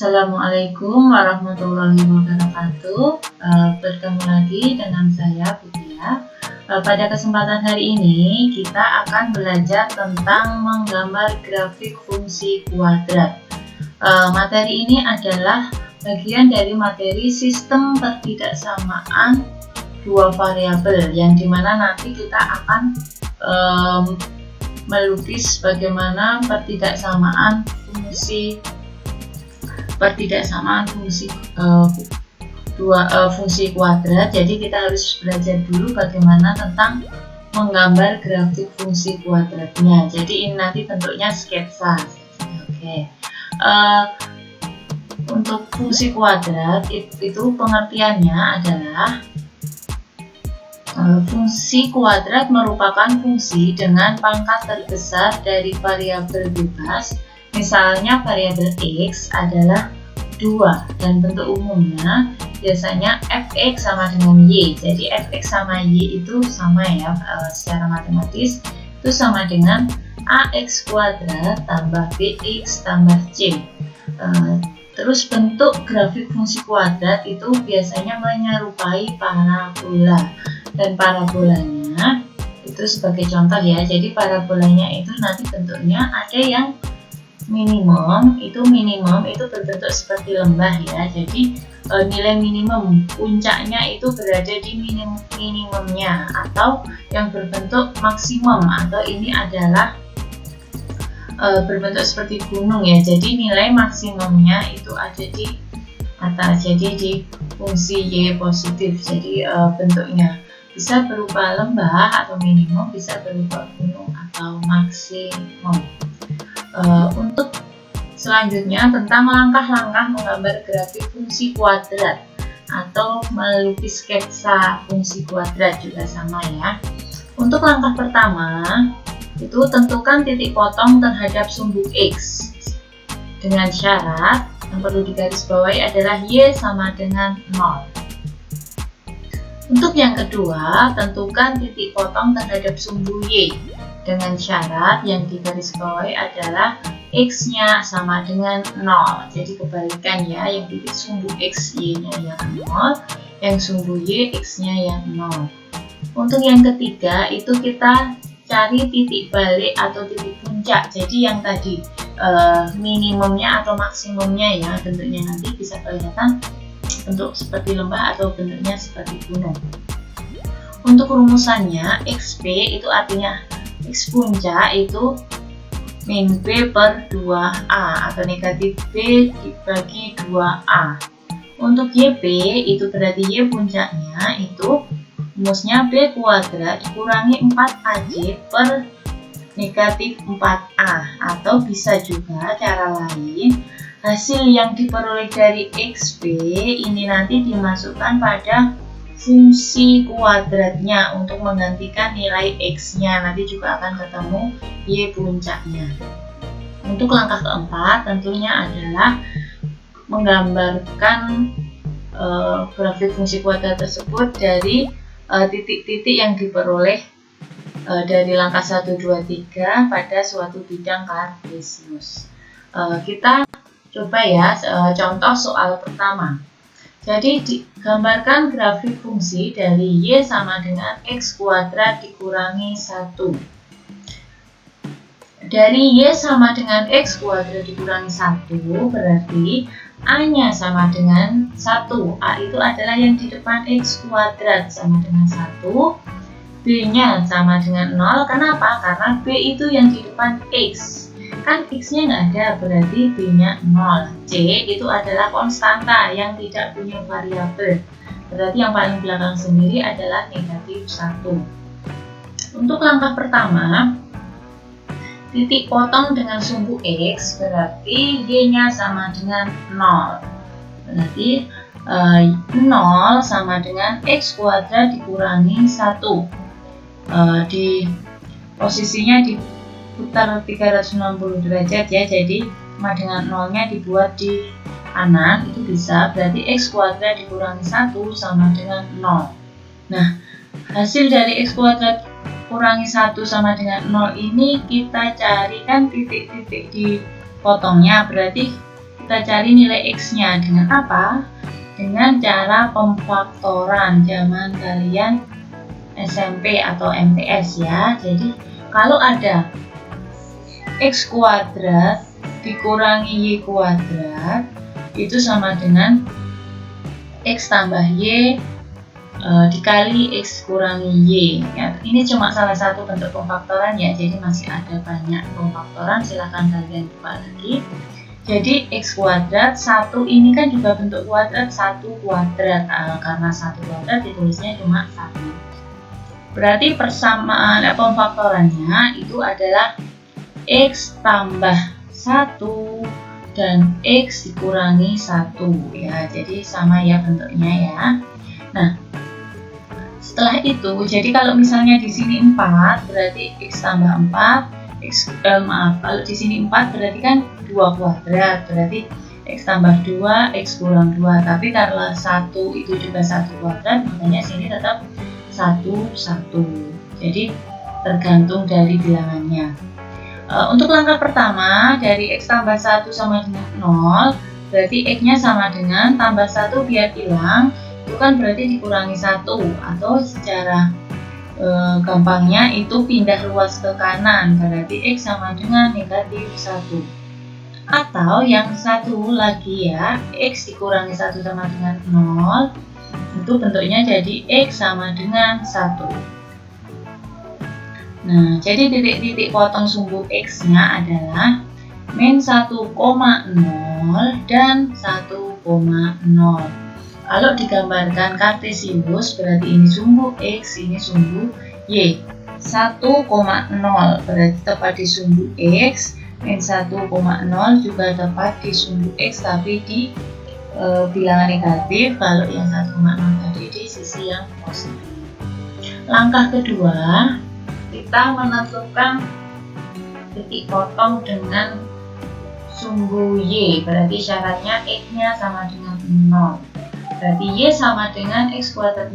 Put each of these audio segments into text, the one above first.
Assalamualaikum warahmatullahi wabarakatuh. Bertemu lagi dengan saya Budia. Pada kesempatan hari ini kita akan belajar tentang menggambar grafik fungsi kuadrat. Materi ini adalah bagian dari materi sistem pertidaksamaan dua variabel, yang dimana nanti kita akan melukis bagaimana pertidaksamaan fungsi fungsi kuadrat. Jadi kita harus belajar dulu bagaimana tentang menggambar grafik fungsi kuadratnya. Jadi ini nanti bentuknya sketsa. Oke. Untuk fungsi kuadrat itu pengertiannya adalah fungsi kuadrat merupakan fungsi dengan pangkat terbesar dari variabel bebas. Misalnya variabel x adalah 2 dan bentuk umumnya biasanya fx sama dengan y. Jadi fx sama y itu sama ya, secara matematis itu sama dengan ax kuadrat tambah bx tambah c. Terus bentuk grafik fungsi kuadrat itu biasanya menyerupai parabola, dan parabolanya itu sebagai contoh ya. Jadi parabolanya itu nanti bentuknya ada yang minimum itu berbentuk seperti lembah ya. Jadi nilai minimum puncaknya itu berada di minimumnya, atau yang berbentuk maksimum, atau ini adalah berbentuk seperti gunung ya. Jadi nilai maksimumnya itu ada di atas, jadi di fungsi y positif. Jadi bentuknya bisa berupa lembah atau minimum, bisa berupa gunung atau maksimum. Untuk selanjutnya tentang langkah-langkah menggambar grafik fungsi kuadrat atau melukis sketsa fungsi kuadrat juga sama ya. Untuk langkah pertama itu tentukan titik potong terhadap sumbu x dengan syarat yang perlu digarisbawahi adalah y sama dengan 0. Untuk yang kedua, tentukan titik potong terhadap sumbu y dengan syarat yang digarisbawahi adalah x-nya sama dengan 0. Jadi kebalikan ya, yang titik sumbu x y-nya yang 0, yang sumbu y x-nya yang 0. Untuk yang ketiga itu kita cari titik balik atau titik puncak. Jadi yang tadi minimumnya atau maksimumnya ya, bentuknya nanti bisa kelihatan bentuk seperti lembah atau bentuknya seperti gunung. Untuk rumusannya, xp itu artinya x puncak itu min b per 2a atau negatif b dibagi 2a. Untuk yp itu berarti y puncaknya itu rumusnya b kuadrat dikurangi 4aj per negatif 4a, atau bisa juga cara lain, hasil yang diperoleh dari xp ini nanti dimasukkan pada fungsi kuadratnya untuk menggantikan nilai x-nya. Nanti juga akan ketemu y puncaknya. Untuk langkah keempat tentunya adalah menggambarkan grafik fungsi kuadrat tersebut dari titik-titik yang diperoleh dari langkah 1, 2, 3 pada suatu bidang kartesius. Kita coba ya contoh soal pertama. Jadi digambarkan grafik fungsi dari y sama dengan x kuadrat dikurangi 1. Dari y sama dengan x kuadrat dikurangi 1 berarti a-nya sama dengan 1. A itu adalah yang di depan x kuadrat sama dengan 1. B-nya sama dengan 0. Kenapa? Karena b itu yang di depan x. Kan x-nya nggak ada, berarti b-nya 0. C itu adalah konstanta yang tidak punya variabel, berarti yang paling belakang sendiri adalah negatif 1. Untuk langkah pertama, titik potong dengan sumbu x berarti y-nya sama dengan 0. Berarti 0 sama dengan x kuadrat dikurangi 1. Di posisinya diputar 360 derajat ya, jadi sama dengan 0-nya dibuat di kanan, itu bisa, berarti x kuadrat dikurangi 1 sama dengan 0. Nah, hasil dari x kuadrat kurangi 1 sama dengan 0 ini kita carikan titik-titik di potongnya, berarti kita cari nilai X-nya dengan apa? Dengan cara pemfaktoran zaman kalian SMP atau MTS ya. Jadi kalau ada X kuadrat dikurangi Y kuadrat itu sama dengan X tambah Y dikali X kurangi Y ya. Ini cuma salah satu bentuk pemfaktoran ya, jadi masih ada banyak pemfaktoran, silahkan kalian coba lagi. Jadi X kuadrat 1 ini kan juga bentuk kuadrat, 1 kuadrat karena 1 kuadrat ditulisnya cuma 1. Berarti persamaan pemfaktorannya itu adalah X tambah 1 dan X dikurangi 1 ya, jadi sama ya bentuknya ya. Nah, setelah itu, jadi kalau misalnya di sini 4 berarti X tambah 4, kalau di sini 4 berarti kan 2 kuadrat, berarti X tambah 2, X kurang 2. Tapi karena 1 itu juga 1 kuadrat, makanya sini tetap 1, 1. Jadi tergantung dari bilangannya. Untuk langkah pertama, dari X tambah 1 sama dengan 0, berarti X-nya sama dengan tambah 1 biar hilang, itu kan berarti dikurangi 1, atau secara gampangnya itu pindah luas ke kanan, berarti X sama dengan negatif 1. Atau yang satu lagi ya, X dikurangi 1 sama dengan 0, itu bentuknya jadi X sama dengan 1. Nah, jadi titik-titik potong sumbu X-nya adalah min 1,0 dan 1,0. Kalau digambarkan kartesius berarti ini sumbu X, ini sumbu Y. 1,0 berarti tepat di sumbu X, min 1,0 juga tepat di sumbu X tapi di bilangan negatif, kalau yang 1,0 tadi di sisi yang positif. Langkah kedua, kita menentukan titik potong dengan sumbu Y, berarti syaratnya X-nya sama dengan 0. Berarti Y sama dengan X kuadrat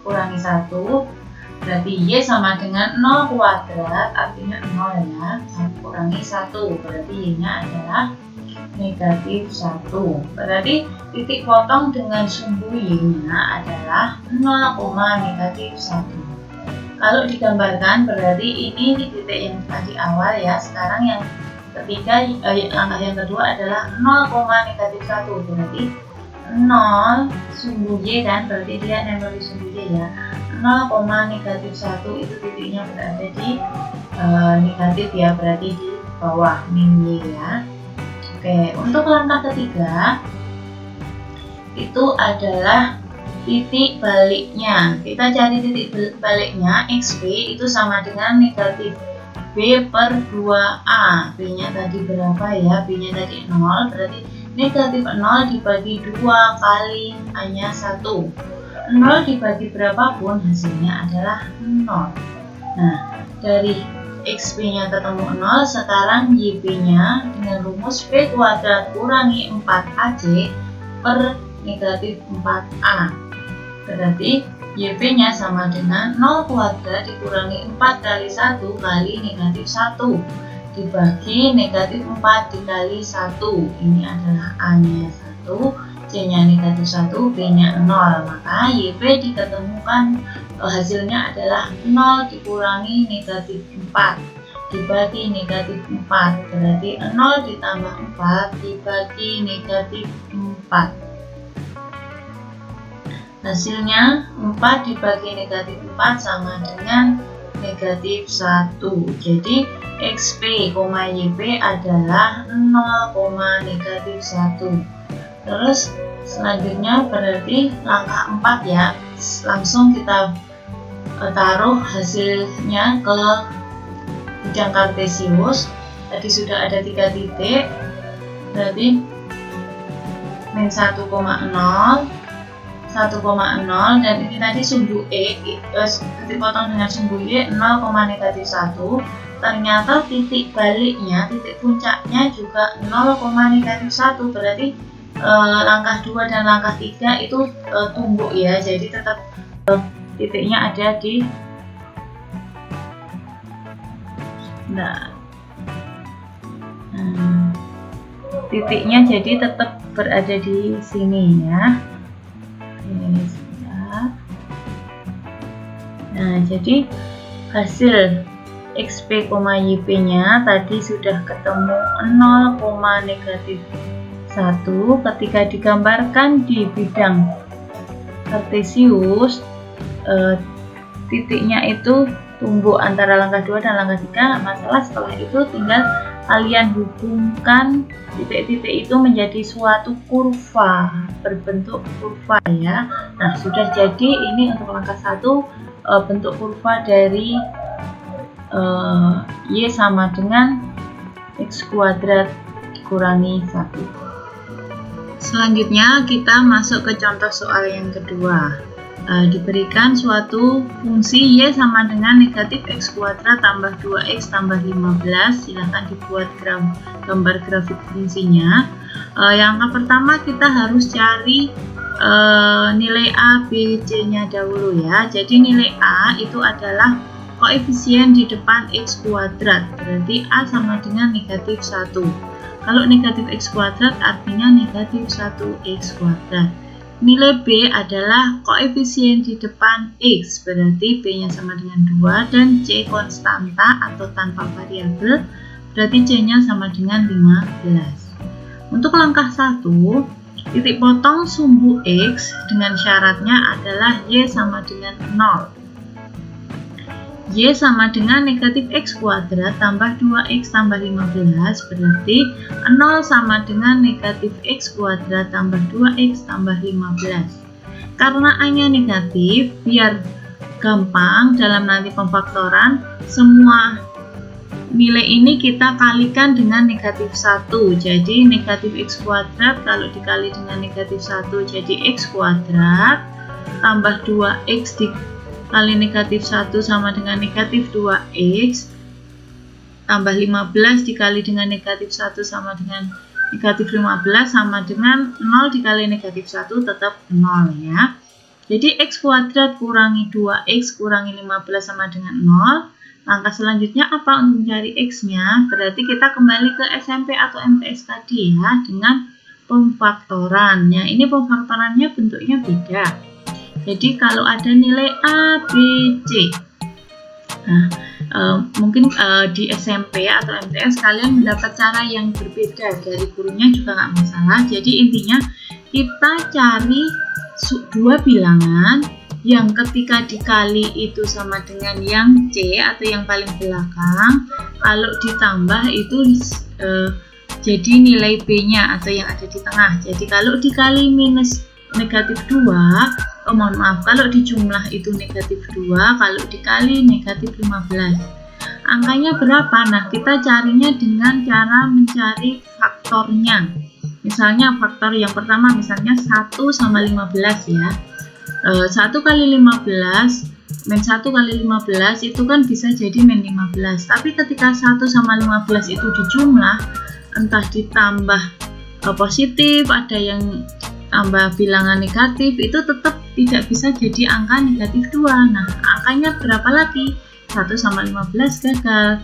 kurangi 1, berarti Y sama dengan 0 kuadrat, artinya 0 ya, 1 kurangi 1, berarti Y-nya adalah negatif 1. Berarti titik potong dengan sumbu Y-nya adalah 0, negatif 1. Kalau digambarkan berarti ini di titik yang tadi awal ya. Sekarang yang ketiga, langkah yang kedua adalah 0, negatif 1. Berarti 0 sumbu Y kan, berarti dia nempel di sumbu Y ya. 0, negatif 1 itu titiknya berada di negatif ya, berarti di bawah min Y ya. Oke, untuk langkah ketiga itu adalah titik baliknya. Kita cari titik baliknya, XB itu sama dengan negatif B per 2A. B-nya tadi berapa ya? B-nya tadi 0, berarti negatif 0 dibagi 2 kali hanya 1. 0 dibagi berapapun hasilnya adalah 0. Nah, dari XB-nya ketemu 0, sekarang YB-nya dengan rumus B kuadrat kurangi 4AC per negatif 4A. Berarti YB-nya sama dengan 0 kuadrat dikurangi 4 kali 1 kali negatif 1 dibagi negatif 4 dikali 1. Ini adalah A-nya 1, C-nya negatif 1, B-nya 0. Maka YB diketemukan hasilnya adalah 0 dikurangi negatif 4 dibagi negatif 4. Berarti 0 ditambah 4 dibagi negatif 4. Hasilnya 4 dibagi negatif 4 sama dengan negatif 1. Jadi XB, YB adalah 0, negatif 1. Terus selanjutnya berarti langkah 4 ya. Langsung kita taruh hasilnya ke bidang kartesius. Tadi sudah ada 3 titik. Berarti min 1,0, 1,0, dan ini tadi sumbu titik potong dengan sumbu Y 0, negatif 1. Ternyata titik baliknya, titik puncaknya juga 0, negatif 1. Berarti langkah 2 dan langkah 3 itu tumbuk ya, jadi tetap titiknya ada di titiknya jadi tetap berada di sini ya. Ini sebentar. Nah, jadi hasil XP, YP nya tadi sudah ketemu 0, negatif 1 ketika digambarkan di bidang kartesius. Titiknya itu tumbuh antara langkah 2 dan langkah 3. Masalah setelah itu tinggal kalian hubungkan titik-titik itu menjadi suatu kurva, berbentuk kurva ya. Nah, sudah jadi ini untuk langkah 1 bentuk kurva dari Y sama dengan X kuadrat dikurangi 1. Selanjutnya kita masuk ke contoh soal yang kedua. Diberikan suatu fungsi Y sama dengan negatif X kuadrat tambah 2X tambah 15. Silahkan dibuat gambar grafik fungsinya. Yang pertama kita harus cari nilai A, B, C nya dahulu ya. Jadi nilai A itu adalah koefisien di depan X kuadrat, berarti A sama dengan negatif 1. Kalau negatif X kuadrat artinya negatif 1X kuadrat. Nilai B adalah koefisien di depan X, berarti B nya sama dengan 2, dan C konstanta atau tanpa variabel, berarti C nya sama dengan 15. Untuk langkah 1, titik potong sumbu X dengan syaratnya adalah Y sama dengan 0. Y sama dengan negatif X kuadrat tambah 2X tambah 15, berarti 0 sama dengan negatif X kuadrat tambah 2X tambah 15. Karena A-nya negatif, biar gampang dalam nanti pemfaktoran, semua nilai ini kita kalikan dengan negatif 1. Jadi negatif X kuadrat kalau dikali dengan negatif 1 jadi X kuadrat tambah 2X dikali negatif 1 sama dengan negatif 2X tambah 15 dikali dengan negatif 1 sama dengan negatif 15 sama dengan 0 dikali negatif 1 tetap 0 ya. Jadi X kuadrat kurangi 2X kurangi 15 sama dengan 0. Langkah selanjutnya apa untuk mencari X nya? Berarti kita kembali ke SMP atau MTS tadi ya, dengan pemfaktoran. Ya, ini pemfaktorannya bentuknya beda. Jadi kalau ada nilai A, B, C, nah, mungkin di SMP atau MTS kalian mendapat cara yang berbeda dari gurunya juga nggak masalah. Jadi intinya kita cari dua bilangan yang ketika dikali itu sama dengan yang C atau yang paling belakang, kalau ditambah itu jadi nilai B nya atau yang ada di tengah. Jadi kalau dikali minus negatif 2, mohon maaf, kalau dijumlah itu negatif 2, kalau dikali negatif 15. Angkanya berapa? Nah, kita carinya dengan cara mencari faktornya. Misalnya faktor yang pertama misalnya 1 sama 15 ya. 1 kali 15 min 1 kali 15 itu kan bisa jadi min 15. Tapi ketika 1 sama 15 itu dijumlah, entah ditambah positif, ada yang tambah bilangan negatif, itu tetap tidak bisa jadi angka negatif 2. Nah, angkanya berapa lagi? 1 sama 15 gagal.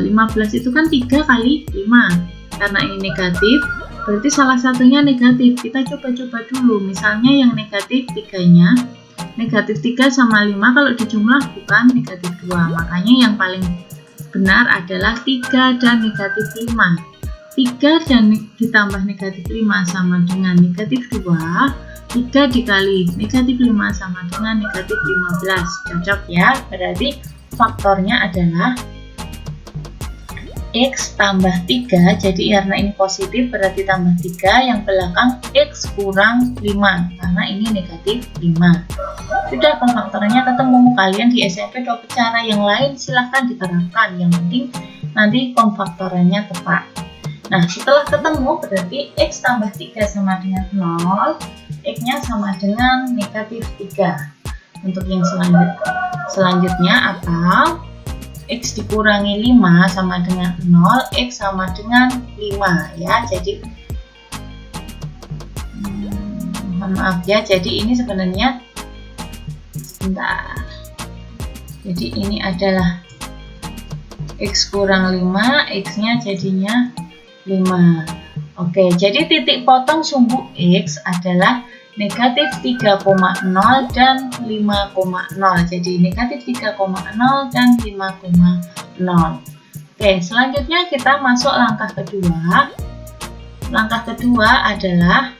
15 itu kan 3 kali 5. Karena ini negatif, berarti salah satunya negatif. Kita coba-coba dulu. Misalnya yang negatif 3-nya, negatif 3 sama 5 kalau dijumlah bukan negatif 2. Makanya yang paling benar adalah 3 dan negatif 5. 3 dan ditambah negatif 5 sama dengan negatif 2. 3 dikali negatif 5 sama dengan negatif 15. Cocok ya? Berarti faktornya adalah X tambah 3, jadi karena ini positif berarti tambah 3, yang belakang X kurang 5, karena ini negatif 5. Sudah, pemfaktorannya ketemu. Kalian di SMP dapat cara yang lain silahkan diterapkan, yang penting nanti pemfaktorannya tepat. Nah, setelah ketemu berarti X tambah 3 sama dengan 0, X nya sama dengan negatif 3. Untuk yang selanjutnya apa? X dikurangi 5 sama dengan 0, X sama dengan 5 ya. Jadi mohon maaf ya, jadi ini sebenarnya sebentar. Jadi ini adalah X kurang 5, X nya jadinya 5. Oke, jadi titik potong sumbu X adalah negatif 3,0 dan 5,0. Jadi negatif 3,0 dan 5,0. Oke, selanjutnya kita masuk langkah kedua. Langkah kedua adalah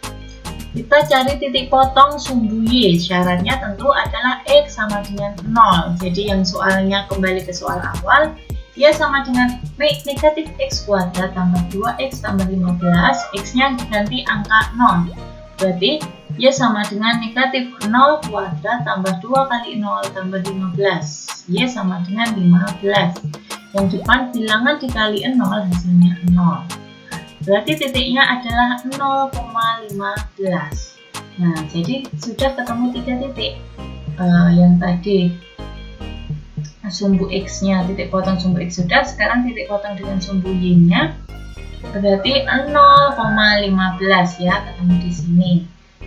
kita cari titik potong sumbu Y. Syaratnya tentu adalah X sama dengan 0. Jadi yang soalnya kembali ke soal awal, dia sama dengan negatif X kuadrat tambah 2X tambah 15, X-nya diganti angka 0. Berarti dia sama dengan negatif 0 kuadrat tambah 2 kali 0 tambah 15. Y sama dengan 15. Yang depan bilangan dikali 0 hasilnya 0. Berarti titiknya adalah 0,15. Nah, jadi sudah ketemu 3 titik. Yang tadi sumbu X-nya, titik potong sumbu X sudah, sekarang titik potong dengan sumbu Y-nya berarti 0,15 ya, ketemu di sini.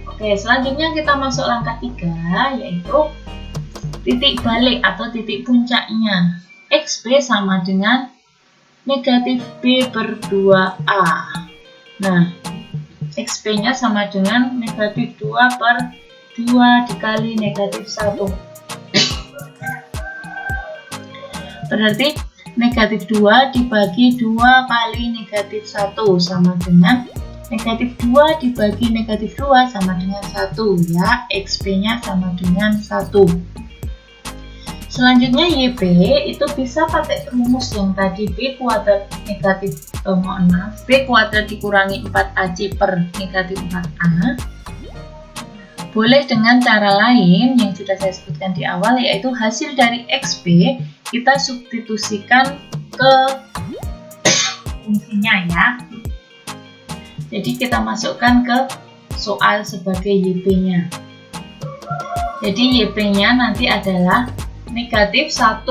Oke, selanjutnya kita masuk langkah 3, yaitu titik balik atau titik puncaknya. XB sama dengan negatif B per 2A. Nah, XB-nya sama dengan negatif 2 per 2 dikali negatif 1. Berarti negatif 2 dibagi 2 kali negatif 1 sama dengan negatif 2 dibagi negatif 2 sama dengan 1 ya. XB-nya sama dengan 1. Selanjutnya YB itu bisa pakai rumus yang tadi B kuadrat negatif B kuadrat dikurangi 4AC per negatif 4A. Boleh dengan cara lain yang sudah saya sebutkan di awal, yaitu hasil dari XB kita substitusikan ke fungsinya ya. Jadi kita masukkan ke soal sebagai YB-nya. Jadi YB-nya nanti adalah negatif 1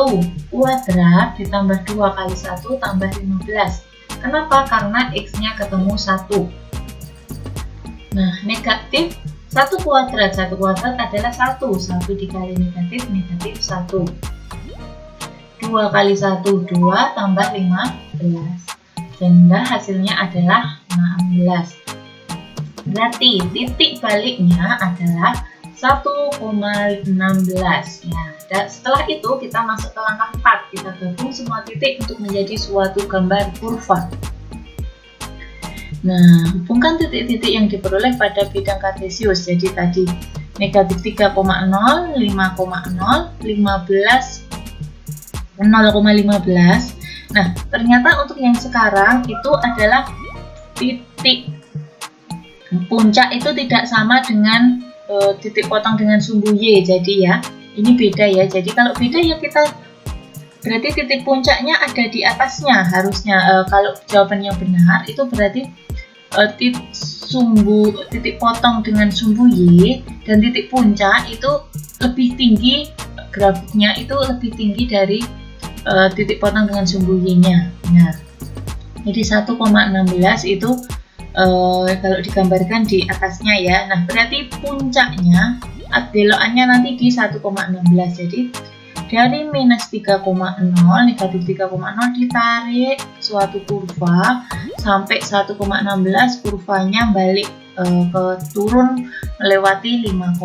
kuadrat ditambah 2 kali 1 tambah 15. Kenapa? Karena X-nya ketemu 1. Nah, negatif 1 kuadrat adalah 1. 1 dikali negatif 1. 2 kali 1, 2 tambah 15. Sehingga hasilnya adalah 16. Berarti titik baliknya adalah 1,16 ya. Dan setelah itu kita masuk ke langkah 4. Kita gabung semua titik untuk menjadi suatu gambar kurva. Nah, hubungkan titik-titik yang diperoleh pada bidang kartesius. Jadi tadi negatif 3,0, 5,0, 15, 0,15. Nah, ternyata untuk yang sekarang itu adalah titik puncak itu tidak sama dengan titik potong dengan sumbu Y. Jadi ya, ini beda ya. Jadi kalau beda ya kita berarti titik puncaknya ada di atasnya harusnya. Kalau jawaban yang benar itu berarti titik potong dengan sumbu Y dan titik puncak itu lebih tinggi, grafiknya itu lebih tinggi dari titik potong dengan sumbu Y-nya. Nah, jadi 1,16 itu kalau digambarkan di atasnya ya. Nah, berarti puncaknya belokannya nanti di 1,16. Jadi dari minus 3,0, negatif 3,0 ditarik suatu kurva sampai 1,16, kurvanya balik ke turun melewati 5,0.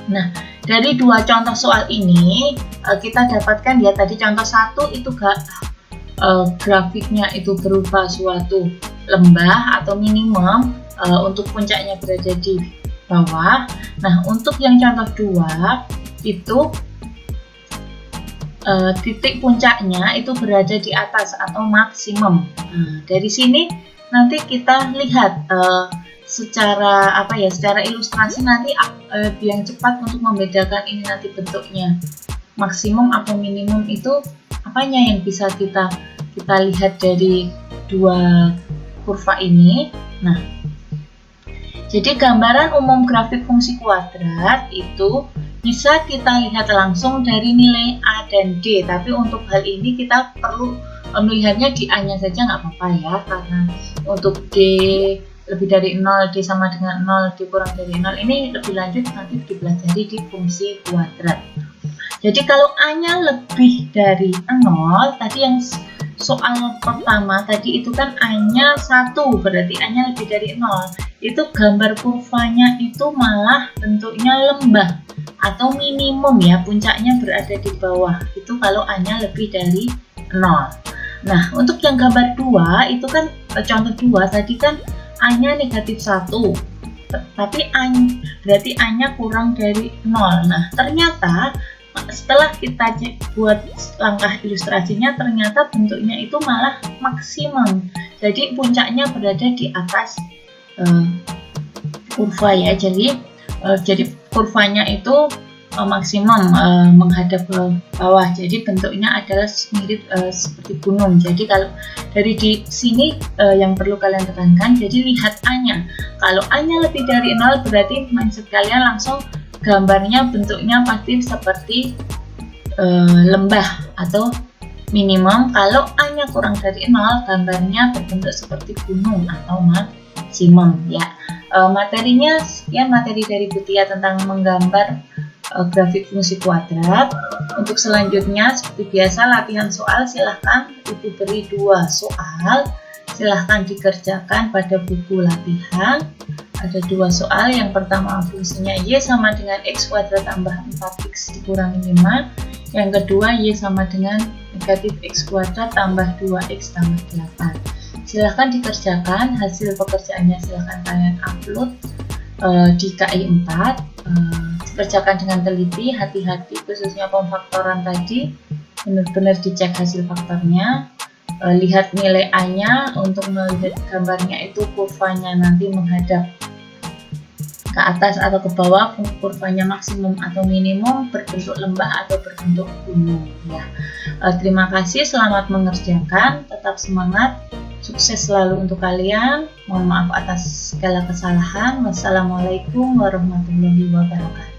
Nah, dari dua contoh soal ini kita dapatkan ya, tadi contoh 1 itu grafiknya itu berupa suatu lembah atau minimum untuk puncaknya berada di bawah. Nah, untuk yang contoh 2 itu titik puncaknya itu berada di atas atau maksimum. Nah, dari sini nanti kita lihat secara ilustrasi nanti yang cepat untuk membedakan ini nanti bentuknya maksimum atau minimum itu apanya yang bisa kita lihat dari dua kurva ini. Nah, jadi gambaran umum grafik fungsi kuadrat itu bisa kita lihat langsung dari nilai A dan D, tapi untuk hal ini kita perlu melihatnya di A-nya saja nggak apa-apa ya, karena untuk D lebih dari 0, D sama dengan 0, D kurang dari 0, ini lebih lanjut nanti dipelajari di fungsi kuadrat. Jadi kalau A-nya lebih dari 0, tadi yang soal pertama tadi itu kan A-nya 1, berarti A-nya lebih dari 0. Itu gambar kurvanya itu malah bentuknya lembah atau minimum ya, puncaknya berada di bawah. Itu kalau A-nya lebih dari 0. Nah, untuk yang gambar 2 itu kan contoh 2 tadi kan A-nya negatif 1. Tapi berarti A-nya kurang dari 0. Nah, ternyata setelah kita buat langkah ilustrasinya, ternyata bentuknya itu malah maksimum. Jadi puncaknya berada di atas kurva ya. Jadi kurvanya itu maksimum menghadap ke bawah. Jadi bentuknya adalah mirip seperti gunung. Jadi kalau dari di sini yang perlu kalian tekankan, jadi lihat A-nya. Kalau A-nya lebih dari 0 berarti mindset kalian langsung gambarnya bentuknya pasti seperti lembah atau minimum. Kalau A-nya kurang dari 0, gambarnya berbentuk seperti gunung atau maksimum ya. Materinya ya materi dari Butia tentang menggambar grafik fungsi kuadrat. Untuk selanjutnya seperti biasa latihan soal, silahkan Ibu beri 2 soal, silahkan dikerjakan pada buku latihan. Ada 2 soal, yang pertama fungsinya Y sama dengan X kuadrat tambah 4X dikurangi 5. Yang kedua Y sama dengan negatif X kuadrat tambah 2X tambah 8. Silahkan dikerjakan, hasil pekerjaannya silahkan kalian upload di KI 4. Kerjakan dengan teliti, hati-hati khususnya pemfaktoran tadi, benar-benar dicek hasil faktornya. Lihat nilai A-nya, untuk melihat gambarnya itu kurvanya nanti menghadap ke atas atau ke bawah, kurvanya maksimum atau minimum, berbentuk lembah atau berbentuk gunung ya. Terima kasih, selamat mengerjakan, tetap semangat, sukses selalu untuk kalian. Mohon maaf atas segala kesalahan. Wassalamualaikum warahmatullahi wabarakatuh.